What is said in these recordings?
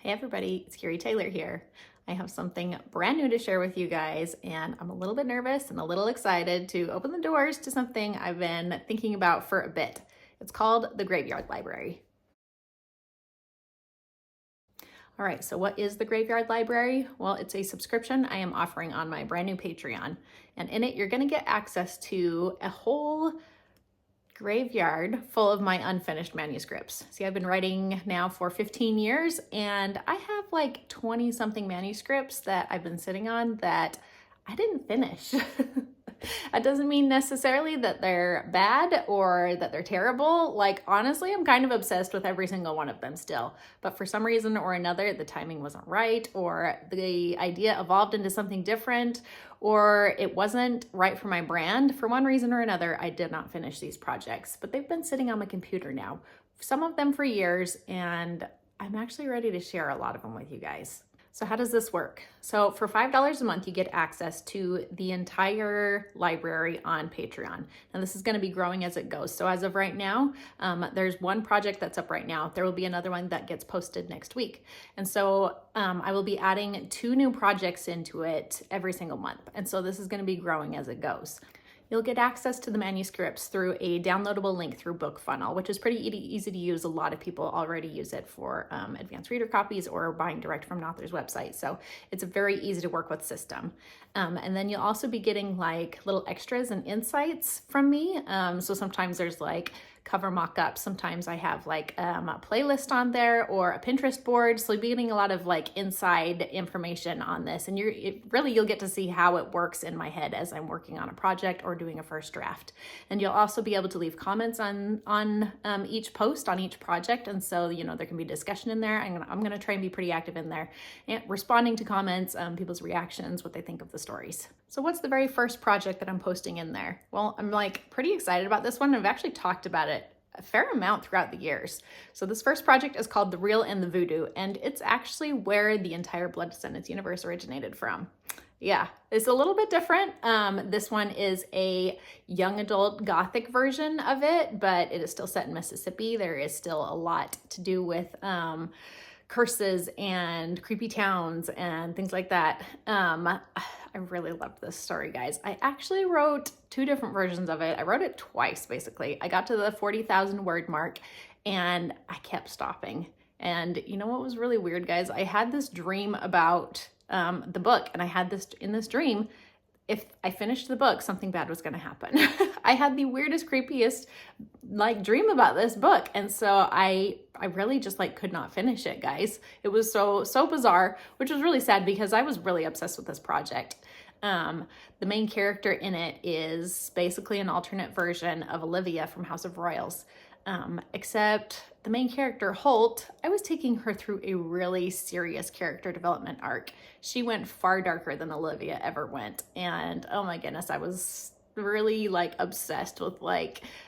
Hey everybody, it's Keary Taylor here. I have something brand new to share with you guys, and I'm a little bit nervous and a little excited to open the doors to something I've been thinking about for a bit. It's called the Graveyard Library. All right, so what is the Graveyard Library? Well, it's a subscription I am offering on my brand new Patreon, and in it you're gonna get access to a whole graveyard full of my unfinished manuscripts. See, I've been writing now for 15 years and I have like 20 something manuscripts that I've been sitting on that I didn't finish. That doesn't mean necessarily that they're bad or that they're terrible. Like, honestly, I'm kind of obsessed with every single one of them still. But for some reason or another, the timing wasn't right, or the idea evolved into something different, or it wasn't right for my brand. For one reason or another, I did not finish these projects, but they've been sitting on my computer now, some of them for years, and I'm actually ready to share a lot of them with you guys. So how does this work? So for $5 a month, you get access to the entire library on Patreon. Now this is going to be growing as it goes. So as of right now, there's one project that's up right now. There will be another one that gets posted next week. And so I will be adding 2 new projects into it every single month. And so this is going to be growing as it goes. You'll get access to the manuscripts through a downloadable link through BookFunnel, which is pretty easy to use. A lot of people already use it for advanced reader copies or buying direct from an author's website. So it's a very easy to work with system. And then you'll also be getting like little extras and insights from me. So sometimes there's like cover mock-ups. Sometimes I have like a playlist on there or a Pinterest board. So you'll be getting a lot of like inside information on this. And you'll get to see how it works in my head as I'm working on a project or doing a first draft. And you'll also be able to leave comments on each post, on each project. And so, there can be discussion in there. I'm gonna try and be pretty active in there and responding to comments, people's reactions, what they think of the stories. So what's the very first project that I'm posting in there? Well, I'm like pretty excited about this one. I've actually talked about it a fair amount throughout the years. So this first project is called The Real and the Voodoo, and it's actually where the entire Blood Descendants Universe originated from. Yeah, it's a little bit different. This one is a young adult gothic version of it, but it is still set in Mississippi. There is still a lot to do with curses and creepy towns and things like that. I really loved this story, guys. I actually wrote 2 different versions of it. I wrote it twice, basically. I got to the 40,000 word mark and I kept stopping. And you know what was really weird, guys? I had this dream about the book, and I had in this dream, if I finished the book, something bad was going to happen. I had the weirdest, creepiest dream about this book. And so I really just could not finish it, guys. It was so bizarre, which was really sad because I was really obsessed with this project. The main character in it is basically an alternate version of Olivia from House of Royals. Except the main character, Holt, I was taking her through a really serious character development arc. She went far darker than Olivia ever went. And oh my goodness, I was really obsessed with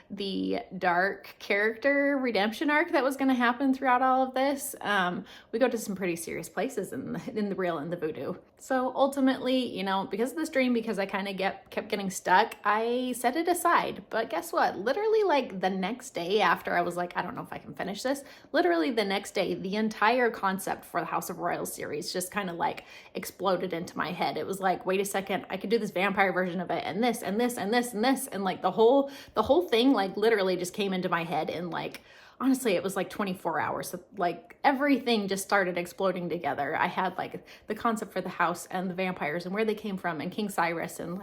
the dark character redemption arc that was going to happen throughout all of this. We go to some pretty serious places in the Real and the Voodoo. So ultimately, because of this dream, because I kind of kept getting stuck, I set it aside. But guess what? Literally the next day after I was I don't know if I can finish this, literally the next day, the entire concept for the House of Royals series just kind of exploded into my head. It was wait a second, I could do this vampire version of it, and this and this and this and this, and the whole thing literally just came into my head in honestly, it was 24 hours. So, everything just started exploding together. I had the concept for the house and the vampires and where they came from and King Cyrus, and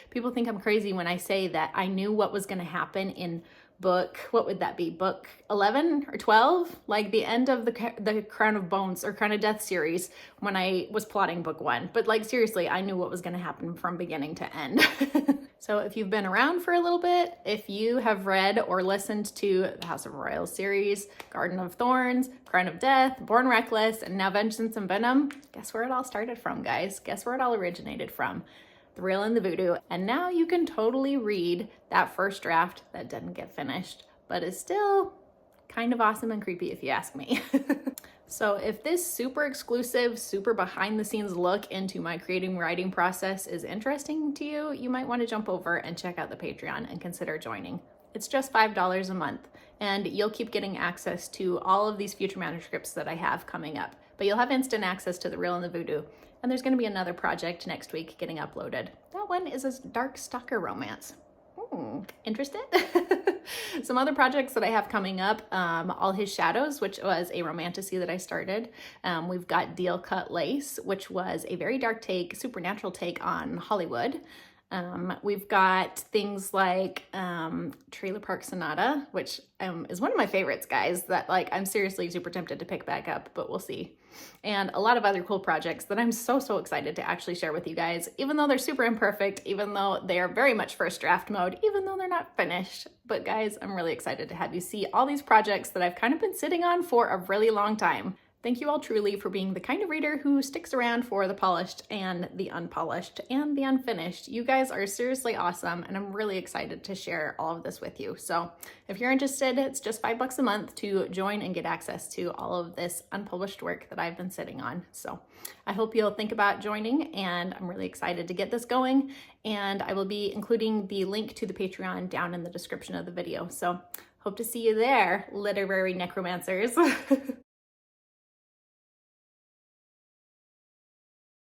people think I'm crazy when I say that I knew what was going to happen in book, what would that be? Book 11 or 12? The end of the Crown of Bones or Crown of Death series when I was plotting book 1. But seriously, I knew what was going to happen from beginning to end. So if you've been around for a little bit, if you have read or listened to the House of Royals series, Garden of Thorns, Crown of Death, Born Reckless, and now Vengeance and Venom, guess where it all started from, guys? Guess where it all originated from? The Real and the Voodoo. And now you can totally read that first draft that didn't get finished, but is still kind of awesome and creepy if you ask me. So if this super exclusive, super behind the scenes look into my creating writing process is interesting to you, you might want to jump over and check out the Patreon and consider joining. It's just $5 a month, and you'll keep getting access to all of these future manuscripts that I have coming up. But but you'll have instant access to the real and the voodoo. And there's going to be another project next week getting uploaded. That one is a dark stalker romance. Interested? Some other projects that I have coming up, All His Shadows, which was a romantasy that I started. We've got Deal Cut Lace, which was a very dark take, supernatural take on Hollywood. We've got things like Trailer Park Sonata, which is one of my favorites, guys, that like I'm seriously super tempted to pick back up, but we'll see. And a lot of other cool projects that I'm so excited to actually share with you guys, even though they're super imperfect, even though they are very much first draft mode, even though they're not finished. But guys, I'm really excited to have you see all these projects that I've kind of been sitting on for a really long time. Thank you all truly for being the kind of reader who sticks around for the polished and the unpolished and the unfinished. You guys are seriously awesome, and I'm really excited to share all of this with you. So if you're interested, it's just $5 a month to join and get access to all of this unpublished work that I've been sitting on. So I hope you'll think about joining, and I'm really excited to get this going. And I will be including the link to the Patreon down in the description of the video. So hope to see you there, literary necromancers.